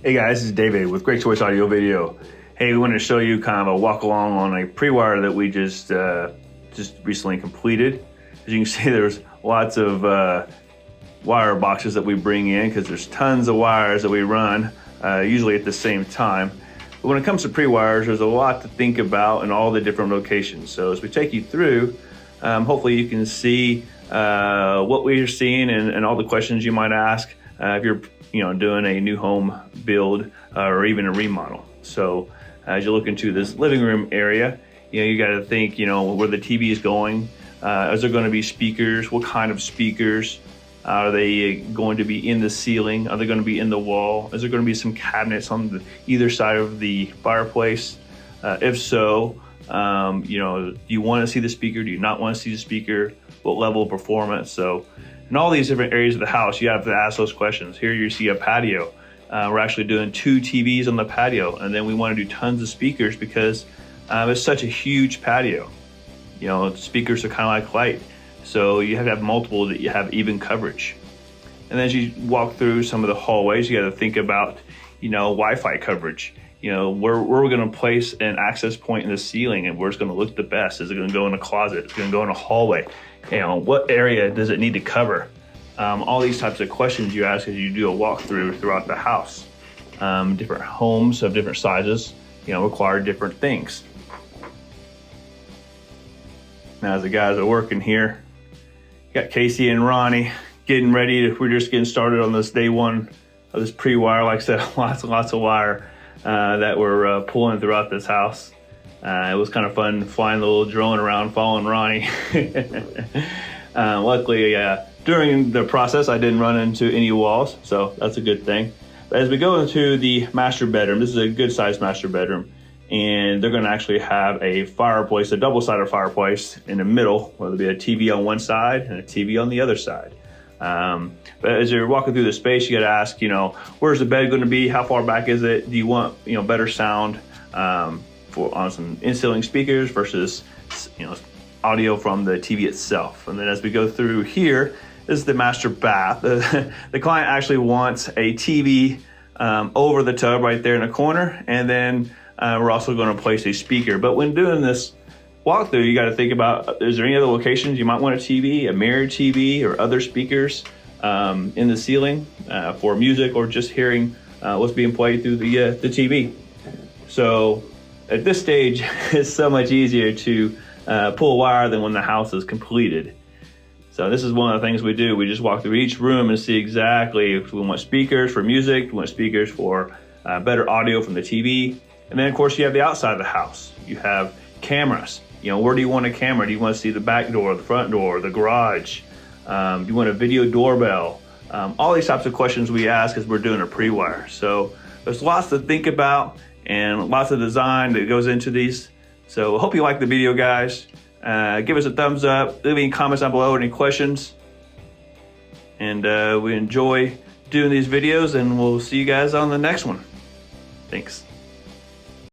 Hey guys, this is David with Great Choice Audio Video. Hey, we wanted to show you kind of a walk along on a pre-wire that we just recently completed. As you can see, there's lots of wire boxes that we bring in because there's tons of wires that we run, usually at the same time. But when it comes to pre-wires, there's a lot to think about in all the different locations. So as we take you through, hopefully you can see what we're seeing and all the questions you might ask if you're doing a new home build or even a remodel. So as you look into this living room area, you got to think, where the TV is going. Is there going to be speakers? What kind of speakers? Are they going to be in the ceiling? Are they going to be in the wall? Is there going to be some cabinets on either side of the fireplace? If so, do you want to see the speaker? Do you not want to see the speaker? What level of performance? So in all these different areas of the house, you have to ask those questions. Here you see a patio. We're actually doing 2 TVs on the patio, and then we want to do tons of speakers because it's such a huge patio. Speakers are kind of like light, so you have to have multiple that you have even coverage. And as you walk through some of the hallways, you got to think about, Wi-Fi coverage. Where we're going to place an access point in the ceiling and where it's going to look the best. Is it going to go in a closet? Is it going to go in a hallway? What area does it need to cover? All these types of questions you ask as you do a walkthrough throughout the house. Different homes of different sizes, require different things. Now, as the guys are working here, got Casey and Ronnie getting ready. We're just getting started on this day one of this pre-wire. Like I said, lots of wire that we're pulling throughout this house. It was kind of fun flying the little drone around, following Ronnie. Luckily, during the process, I didn't run into any walls, so that's a good thing. But as we go into the master bedroom, this is a good sized master bedroom, and they're going to actually have a fireplace, a double-sided fireplace in the middle, where there'll be a TV on one side and a TV on the other side. But as you're walking through the space, you got to ask, where's the bed going to be? How far back is it? Do you want, better sound on some in-ceiling speakers versus, audio from the TV itself? And then as we go through here, this is the master bath. The client actually wants a TV over the tub right there in the corner, and then we're also going to place a speaker. But when doing this walkthrough, you got to think about, is there any other locations you might want a TV, a mirrored TV, or other speakers in the ceiling for music or just hearing what's being played through the TV. So at this stage, it's so much easier to pull a wire than when the house is completed. So this is one of the things we do. We just walk through each room and see exactly if we want speakers for music, we want speakers for better audio from the TV. And then of course you have the outside of the house. You have cameras. Where do you want a camera? Do you want to see the back door, the front door, the garage? Do you want a video doorbell? All these types of questions we ask as we're doing a pre-wire. So there's lots to think about and lots of design that goes into these. So I hope you like the video, guys. Give us a thumbs up, leave any comments down below, any questions. And we enjoy doing these videos, and we'll see you guys on the next one. Thanks.